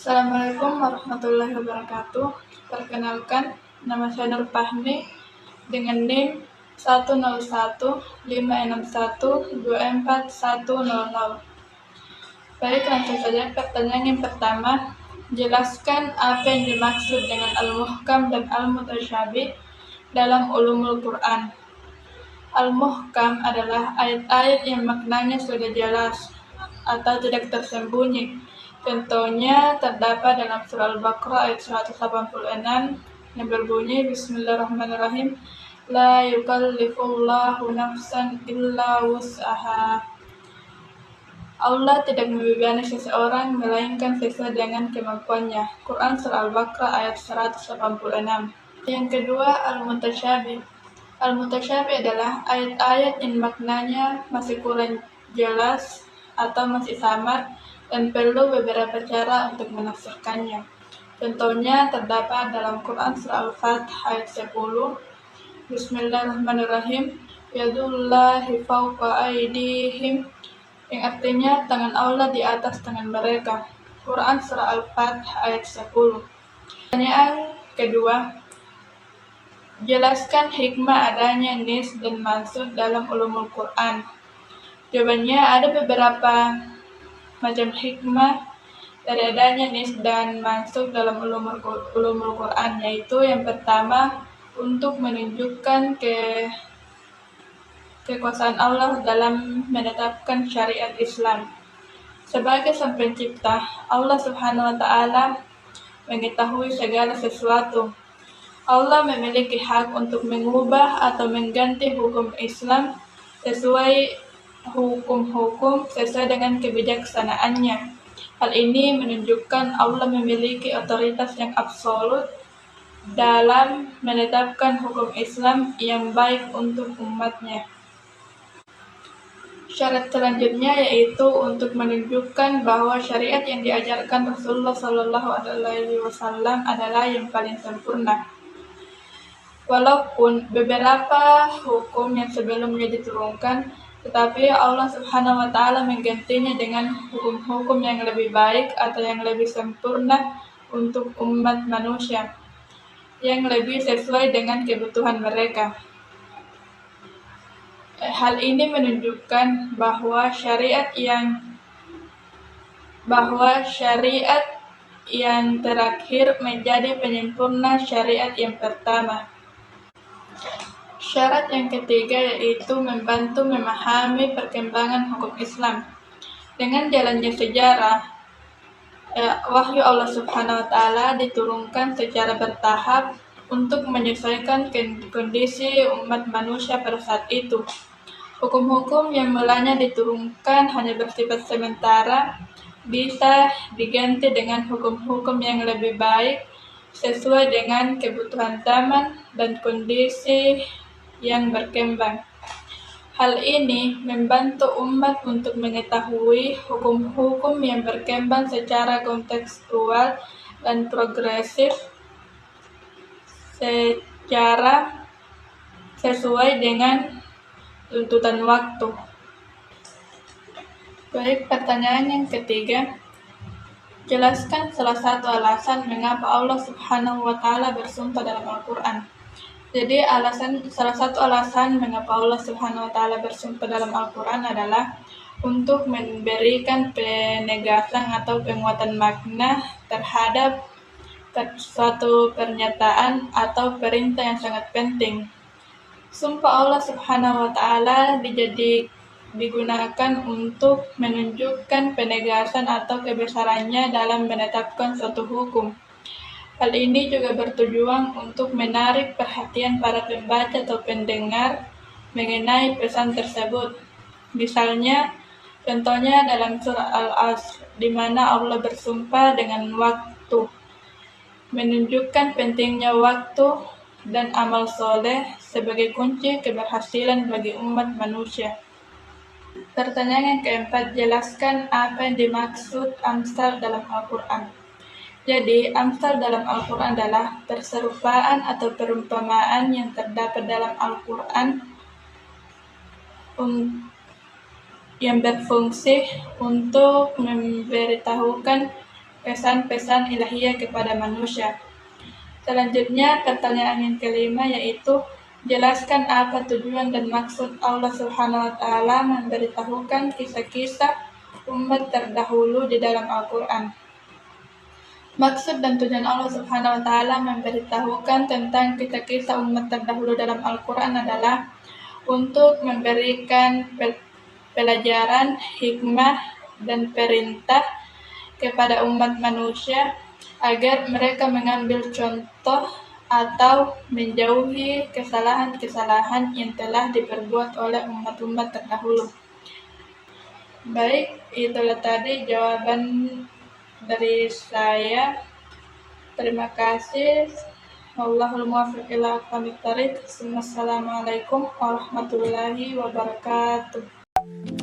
Assalamualaikum warahmatullahi wabarakatuh. Perkenalkan, nama saya Nur Fahmi dengan NIM 10156124100. Baik, langsung saja pertanyaan yang pertama. Jelaskan apa yang dimaksud dengan Al-Muhkam dan Al-Mutasyabih dalam ulumul Quran. Al-Muhkam adalah ayat-ayat yang maknanya sudah jelas atau tidak tersembunyi. Contohnya terdapat dalam surah Al-Baqarah ayat 186 yang berbunyi Bismillahirrahmanirrahim, La yukallifullahu nafsan illa wus'aha. Allah tidak membebani seseorang melainkan sesuai dengan kemampuannya. Quran surah Al-Baqarah ayat 186. Yang kedua, Al-Mutasyabih. Al-Mutasyabih adalah ayat-ayat yang maknanya masih kurang jelas atau masih samar dan perlu beberapa cara untuk menafsirkannya. Contohnya terdapat dalam Quran surah Al-Fath ayat 10, Bismillahirrahmanirrahim, Yadullahi fawqa aydihim, yang artinya tangan Allah di atas tangan mereka. Quran surah Al-Fath ayat 10. Pertanyaan kedua, jelaskan hikmah adanya nis dan mansukh dalam ulumul Quran. Jawabannya, ada beberapa macam hikmah dari adanya nis dan mansukh dalam ulumul Quran, yaitu yang pertama, untuk menunjukkan kekuasaan Allah dalam menetapkan syariat Islam. Sebagai sang pencipta, Allah Subhanahu wa Ta'ala mengetahui segala sesuatu. Allah memiliki hak untuk mengubah atau mengganti hukum Islam sesuai dengan kebijaksanaannya. Hal ini menunjukkan Allah memiliki otoritas yang absolut dalam menetapkan hukum Islam yang baik untuk umatnya. Syarat selanjutnya yaitu untuk menunjukkan bahwa syariat yang diajarkan Rasulullah SAW adalah yang paling sempurna. Walaupun beberapa hukum yang sebelumnya diturunkan, tetapi Allah Subhanahu wa Ta'ala menggantinya dengan hukum-hukum yang lebih baik atau yang lebih sempurna untuk umat manusia, yang lebih sesuai dengan kebutuhan mereka. Hal ini menunjukkan bahwa syariat yang terakhir menjadi penyempurna syariat yang pertama. Syarat yang ketiga yaitu membantu memahami perkembangan hukum Islam. Dengan jalannya sejarah, wahyu Allah Subhanahu wa Ta'ala diturunkan secara bertahap untuk menyesuaikan kondisi umat manusia pada saat itu. Hukum-hukum yang mulanya diturunkan hanya bersifat sementara bisa diganti dengan hukum-hukum yang lebih baik sesuai dengan kebutuhan zaman dan kondisi yang berkembang. Hal ini membantu umat untuk mengetahui hukum-hukum yang berkembang secara kontekstual dan progresif secara sesuai dengan tuntutan waktu. Baik, pertanyaan yang ketiga, jelaskan salah satu alasan mengapa Allah Subhanahu wa Ta'ala bersumpah dalam Al-Quran. Jadi salah satu alasan mengapa Allah Subhanahu wa Ta'ala bersumpah dalam Al-Quran adalah untuk memberikan penegasan atau penguatan makna terhadap suatu pernyataan atau perintah yang sangat penting. Sumpah Allah Subhanahu wa Ta'ala digunakan untuk menunjukkan penegasan atau kebesarannya dalam menetapkan suatu hukum. Hal ini juga bertujuan untuk menarik perhatian para pembaca atau pendengar mengenai pesan tersebut. Misalnya, contohnya dalam surah Al-Asr, di mana Allah bersumpah dengan waktu, menunjukkan pentingnya waktu dan amal soleh sebagai kunci keberhasilan bagi umat manusia. Pertanyaan yang keempat, jelaskan apa yang dimaksud amsal dalam Al-Quran. Jadi, amsal dalam Al-Quran adalah perserupaan atau perumpamaan yang terdapat dalam Al-Quran yang berfungsi untuk memberitahukan pesan-pesan ilahiyah kepada manusia. Selanjutnya, pertanyaan yang kelima yaitu jelaskan apa tujuan dan maksud Allah Subhanahu wa taala memberitahukan kisah-kisah umat terdahulu di dalam Al-Qur'an. Maksud dan tujuan Allah Subhanahu wa taala memberitahukan tentang kisah-kisah umat terdahulu dalam Al-Qur'an adalah untuk memberikan pelajaran, hikmah, dan perintah kepada umat manusia agar mereka mengambil contoh atau menjauhi kesalahan-kesalahan yang telah diperbuat oleh umat-umat terdahulu. Baik, itulah tadi jawaban dari saya. Terima kasih. Wallahul muwaffiq ila aqwamit thoriq. Wassalamualaikum warahmatullahi wabarakatuh.